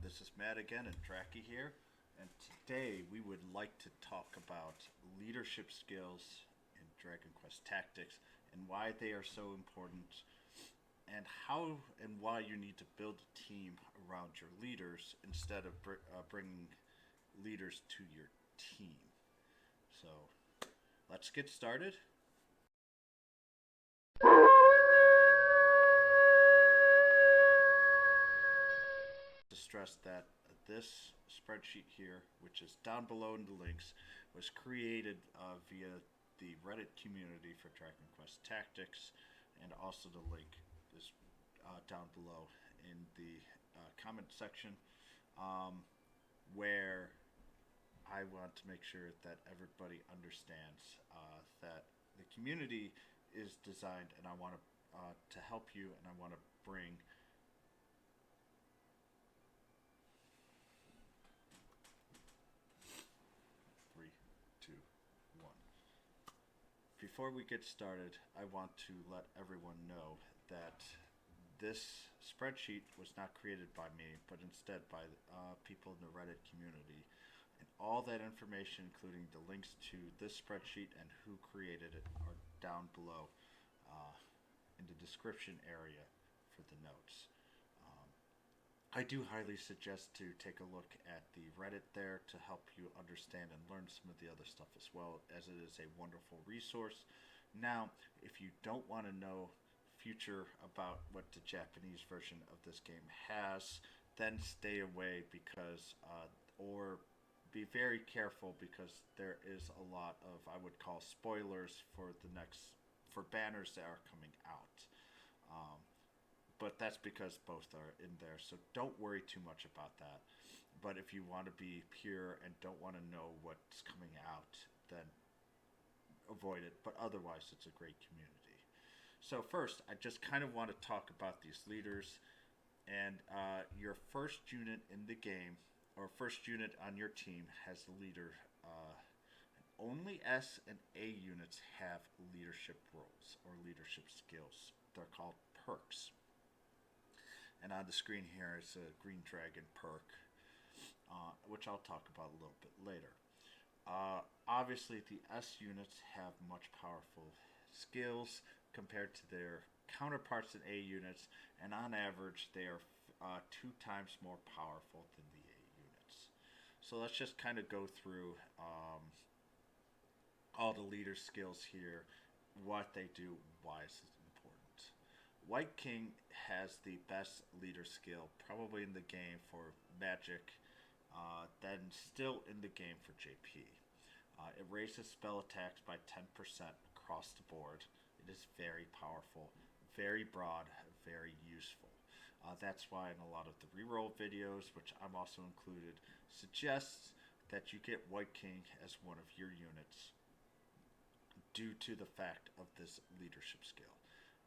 This is Matt again and Tracky here. And today we would like to talk about leadership skills in Dragon Quest Tactics and why they are so important and how and why you need to build a team around your leaders instead of bringing leaders to your team. So let's get started. To stress that this spreadsheet here, which is down below in the links, was created via the Reddit community for Dragon Quest Tactics, and also the link is down below in the comment section, where I want to make sure that everybody understands that the community is designed, and I want to help you, and I want to bring three, two, one. Before we get started, I want to let everyone know that this spreadsheet was not created by me, but instead by people in the Reddit community. And all that information, including the links to this spreadsheet and who created it, are down below in the description area for the notes. I do highly suggest to take a look at the Reddit there to help you understand and learn some of the other stuff as well, as it is a wonderful resource. Now, if you don't want to know future about what the Japanese version of this game has, then stay away because, or be very careful because there is a lot of, I would call, spoilers for for banners that are coming out. Um, but that's because both are in there, so don't worry too much about that. But if you want to be pure and don't want to know what's coming out, then avoid it. But otherwise, it's a great community. So first, I just kind of want to talk about these leaders. And your first unit in the game, or first unit on your team, has the leader. Only S and A units have leadership roles or leadership skills. They're called perks. And on the screen here is a Green Dragon perk, which I'll talk about a little bit later. Obviously, the S units have much powerful skills compared to their counterparts in A units, and on average, they are 2 times more powerful than the A units. So let's just kind of go through all the leader skills here, what they do, why is it important. White King has the best leader skill probably in the game for Magic, then still in the game for JP. It raises spell attacks by 10% across the board. It is very powerful, very broad, very useful. That's why in a lot of the reroll videos, which I'm also included, suggests that you get White King as one of your units due to the fact of this leadership skill.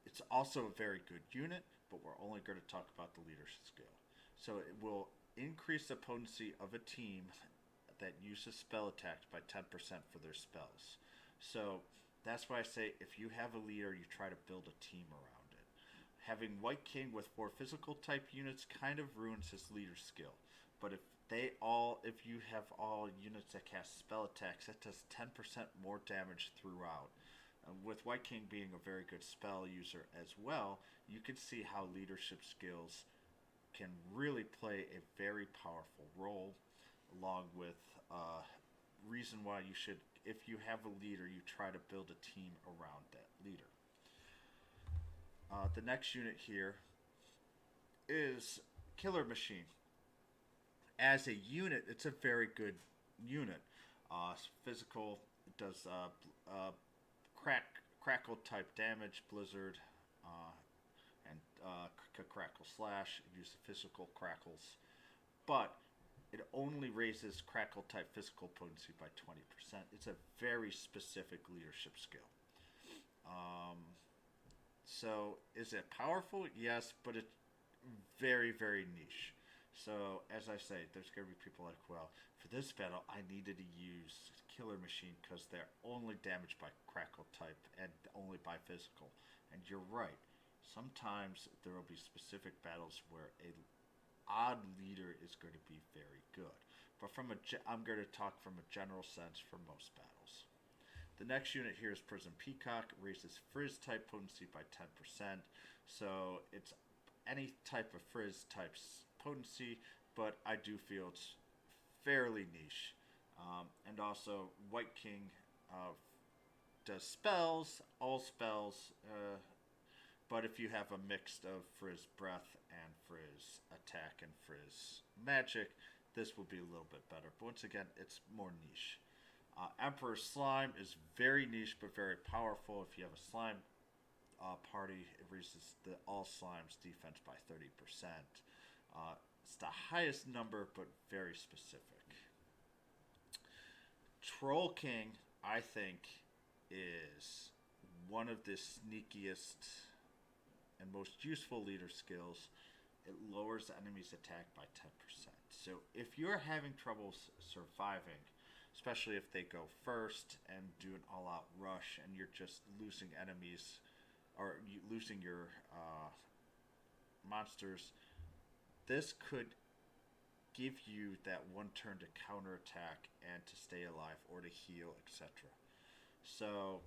It's also a very good unit, but we're only going to talk about the leadership skill. So it will increase the potency of a team that uses spell attacks by 10% for their spells. So that's why I say if you have a leader, you try to build a team around it. Having White King with 4 physical type units kind of ruins his leader skill. But if you have all units that cast spell attacks, that does 10% more damage throughout. With White King being a very good spell user as well, you can see how leadership skills can really play a very powerful role, along with reason why you should, if you have a leader, you try to build a team around that leader. The next unit here is Killer Machine. As a unit, it's a very good unit. Physical, it does crackle type damage, blizzard, and crackle slash. It uses physical crackles, but it only raises crackle type physical potency by 20%. It's a very specific leadership skill. So is it powerful? Yes, but it's very, very niche. So as I say, there's going to be people like, well, for this battle, I needed to use Killer Machine because they're only damaged by Crackle type and only by physical. And you're right. Sometimes there will be specific battles where a odd leader is going to be very good. But I'm going to talk from a general sense for most battles. The next unit here is Prism Peacock, raises Frizz type potency by 10%. So it's any type of Frizz type's potency, but I do feel it's fairly niche. And also, White King does spells, all spells, but if you have a mix of Frizz Breath and Frizz Attack and Frizz Magic, this will be a little bit better. But once again, it's more niche. Emperor Slime is very niche but very powerful. If you have a slime party, it raises the all slimes defense by 30%. It's the highest number but very specific. Troll King, I think, is one of the sneakiest and most useful leader skills. It lowers the enemy's attack by 10%. So if you're having trouble surviving, especially if they go first and do an all-out rush and you're just losing enemies or losing your monsters, this could give you that one turn to counterattack and to stay alive or to heal, etc. So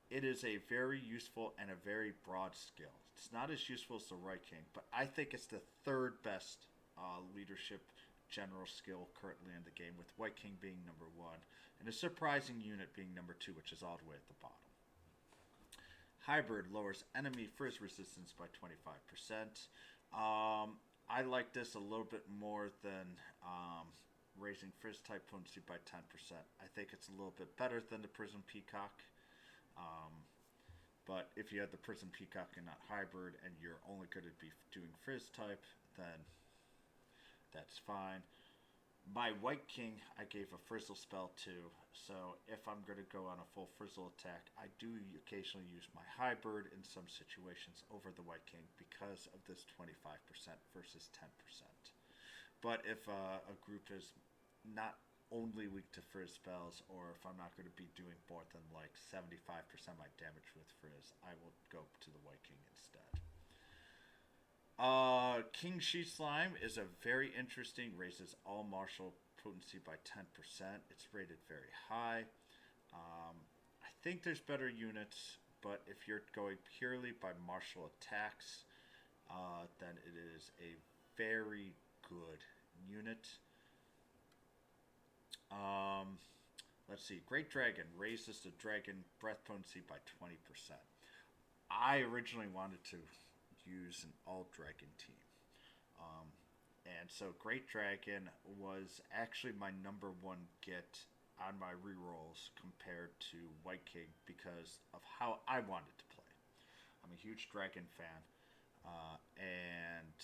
it is a very useful and a very broad skill. It's not as useful as the Right King, but I think it's the third best leadership general skill currently in the game, with White King being number 1 and a surprising unit being number 2, which is all the way at the bottom. Hybrid lowers enemy frizz resistance by 25%. I like this a little bit more than raising frizz type potency by 10%. I think it's a little bit better than the Prism Peacock. But if you have the Prism Peacock and not Hybrid and you're only going to be doing frizz type, then that's fine. My White King, I gave a Frizzle spell to, so if I'm going to go on a full Frizzle attack, I do occasionally use my Hybrid in some situations over the White King because of this 25% versus 10%. But if a group is not only weak to Frizz spells, or if I'm not going to be doing more than like 75% of my damage with Frizz, I will go to the White King instead. King Sheet Slime is a very interesting, raises all martial potency by 10%. It's rated very high. I think there's better units, but if you're going purely by martial attacks, then it is a very good unit. Let's see. Great Dragon raises the dragon breath potency by 20%. I originally wanted to use an all-dragon team. And so Great Dragon was actually my number 1 get on my rerolls compared to White King because of how I wanted to play. I'm a huge dragon fan, and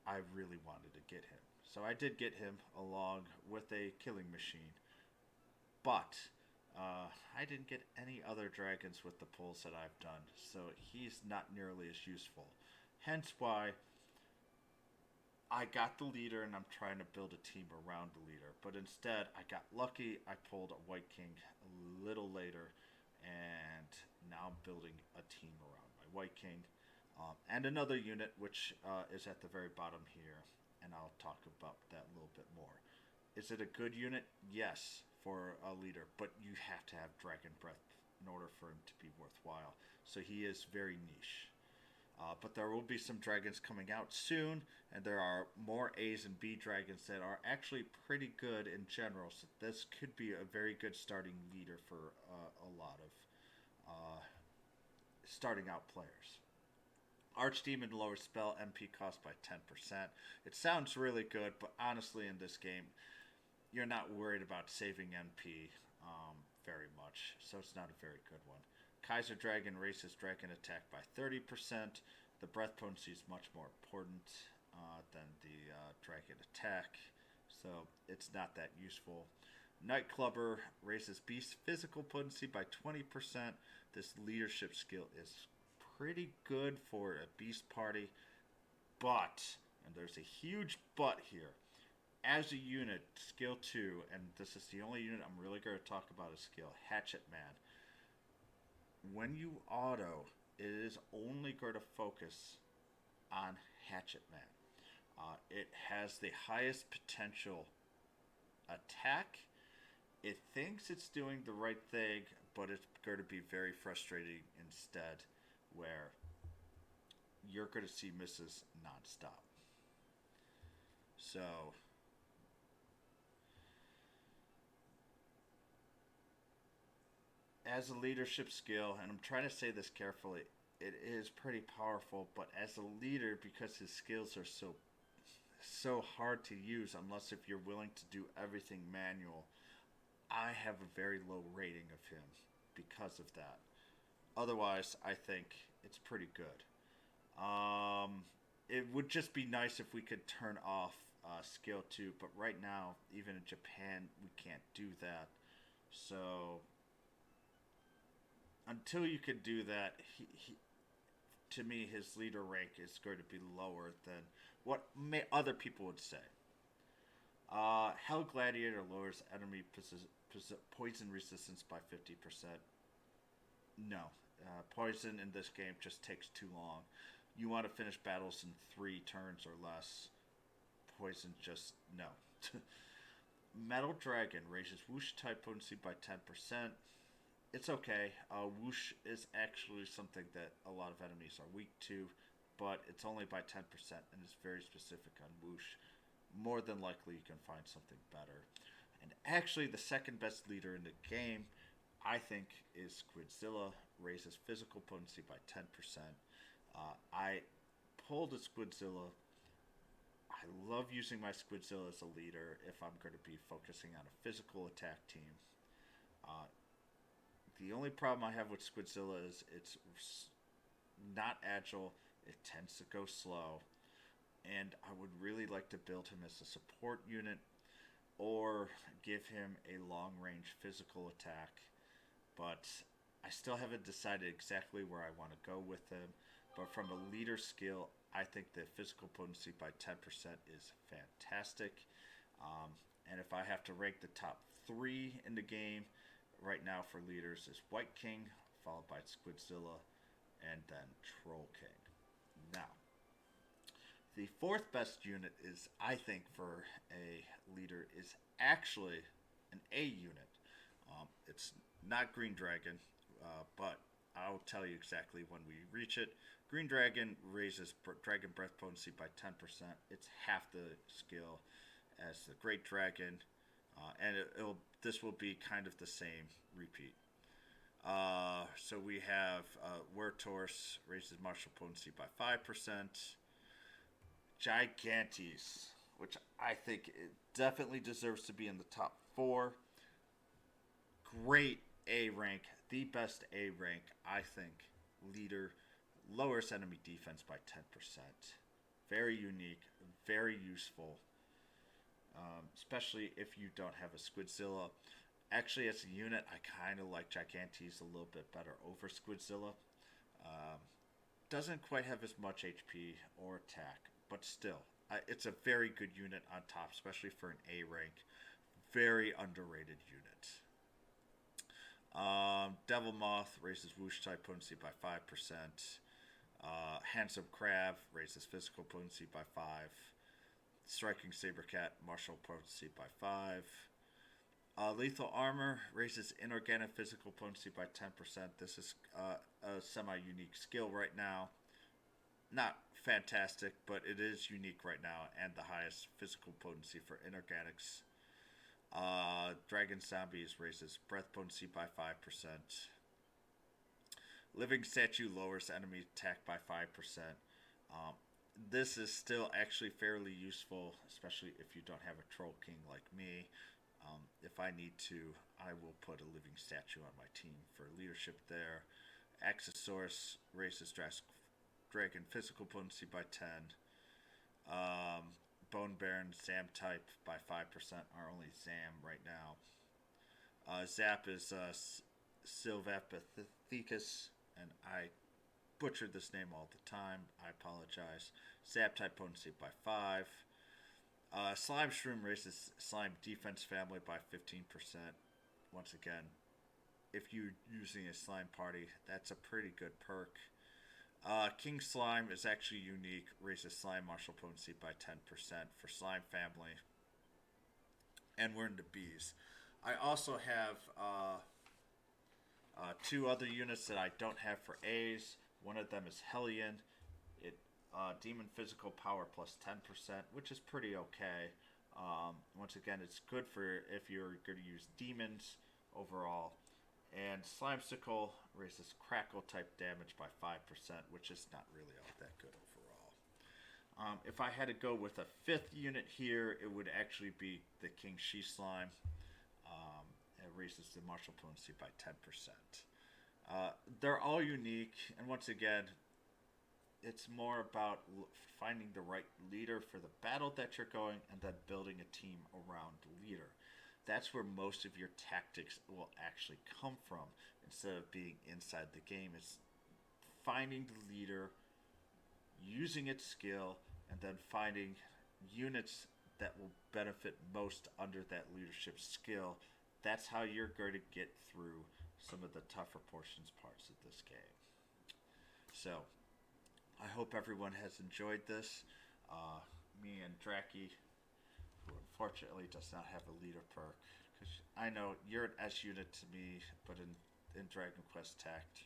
I really wanted to get him. So I did get him along with a killing machine. But I didn't get any other dragons with the pulls that I've done, so he's not nearly as useful. Hence why I got the leader and I'm trying to build a team around the leader. But instead, I got lucky. I pulled a White King a little later, and now I'm building a team around my White King. And another unit, which is at the very bottom here, and I'll talk about that a little bit more. Is it a good unit? Yes, for a leader, but you have to have Dragon Breath in order for him to be worthwhile. So he is very niche. But there will be some dragons coming out soon, and there are more A's and B dragons that are actually pretty good in general. So this could be a very good starting leader for a lot of starting out players. Archdemon lowers spell MP cost by 10%. It sounds really good, but honestly in this game, you're not worried about saving MP very much, so it's not a very good one. Kaiser Dragon raises dragon attack by 30%. The breath potency is much more important than the dragon attack, so it's not that useful. Nightclubber raises beast physical potency by 20%. This leadership skill is pretty good for a beast party, but, and there's a huge but here, as a unit, skill 2, and this is the only unit I'm really going to talk about as skill, Hatchet Man. When you auto, it is only going to focus on Hatchet Man. It has the highest potential attack. It thinks it's doing the right thing, but it's going to be very frustrating instead, where you're going to see misses nonstop. So, as a leadership skill, and I'm trying to say this carefully, it is pretty powerful, but as a leader, because his skills are so hard to use unless if you're willing to do everything manual, I have a very low rating of him because of that. Otherwise, I think it's pretty good. Um, it would just be nice if we could turn off skill 2, but right now, even in Japan, we can't do that. So until you can do that, to me, his leader rank is going to be lower than what other people would say. Hell Gladiator lowers enemy poison resistance by 50%. No. Poison in this game just takes too long. You want to finish battles in 3 turns or less. Poison just, no. Metal Dragon raises whoosh type potency by 10%. It's okay. Whoosh is actually something that a lot of enemies are weak to, but it's only by 10% and it's very specific on whoosh. More than likely, you can find something better. And actually, the second best leader in the game, I think, is Squidzilla. Raises physical potency by 10%. I pulled a Squidzilla. I love using my Squidzilla as a leader if I'm going to be focusing on a physical attack team. Uh, the only problem I have with Squidzilla is it's not agile. It tends to go slow. And I would really like to build him as a support unit or give him a long range physical attack. But I still haven't decided exactly where I want to go with him. But from a leader skill, I think the physical potency by 10% is fantastic. And if I have to rank the top 3 in the game right now for leaders is White King, followed by Squidzilla, and then Troll King. Now, the 4th best unit is, I think, for a leader is actually an A unit. It's not Green Dragon, but I'll tell you exactly when we reach it. Green Dragon raises Dragon Breath potency by 10%. It's half the skill as the Great Dragon, and this will be kind of the same repeat. So we have Wertorse raises martial potency by 5%. Gigantes, which I think it definitely deserves to be in the top 4. Great A rank, the best A rank, I think. Leader, lowers enemy defense by 10%. Very unique, very useful, especially if you don't have a Squidzilla. Actually, as a unit, I kind of like Gigantes a little bit better over Squidzilla. Um, doesn't quite have as much HP or attack, but still, it's a very good unit on top, especially for an A rank. Very underrated unit. Devil Moth raises whoosh type potency by 5%. Handsome Crab raises physical potency by 5. Striking Sabercat martial potency by 5. Lethal Armor raises inorganic physical potency by 10%. This is a semi-unique skill right now. Not fantastic, but it is unique right now and the highest physical potency for inorganics. Dragon Zombies raises breath potency by 5%. Living Statue lowers enemy attack by 5%. This is still actually fairly useful, especially if you don't have a Troll King like me. If I need to, I will put a Living Statue on my team for leadership there. Axosaurus raises Dragon physical potency by 10. Bone Baron Zam type by 5% are only Zam right now. Zap is Sylvapathicus, and I butchered this name all the time. I apologize. Zap type potency by 5. Slime Shroom raises Slime defense family by 15%. Once again, if you're using a slime party, that's a pretty good perk. King Slime is actually unique, raises slime martial potency by 10% for slime family, and we're into bees. I also have two other units that I don't have for A's. One of them is Hellion. It demon physical power plus 10%, which is pretty okay. Once again, it's good for if you're going to use demons overall. And Slimesicle raises crackle type damage by 5%, which is not really all that good overall. If I had to go with a fifth unit here, it would actually be the King She Slime. It raises the martial potency by 10%. They're all unique, and once again, it's more about finding the right leader for the battle that you're going and then building a team around the leader. That's where most of your tactics will actually come from instead of being inside the game. It's finding the leader, using its skill, and then finding units that will benefit most under that leadership skill. That's how you're going to get through some of the tougher portions parts of this game. So, I hope everyone has enjoyed this. Me and Draki, who unfortunately does not have a leader perk, because I know you're an S unit to me, but in Dragon Quest Tact,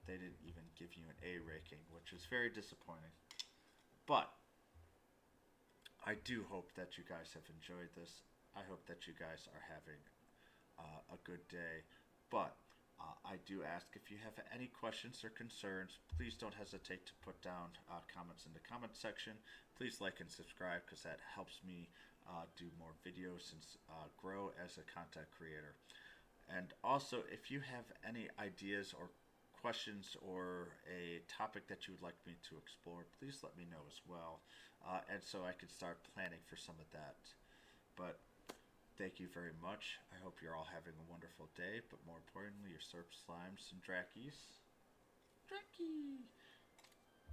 they didn't even give you an A ranking, which is very disappointing. But I do hope that you guys have enjoyed this. I hope that you guys are having a good day. But I do ask, if you have any questions or concerns, please don't hesitate to put down comments in the comment section. Please like and subscribe, because that helps me do more videos and grow as a content creator. And also, if you have any ideas or questions or a topic that you would like me to explore, please let me know as well. And so I can start planning for some of that. But thank you very much. I hope you're all having a wonderful day, but more importantly, your Serp Slimes and Drakis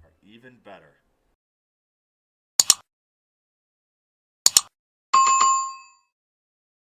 are even better.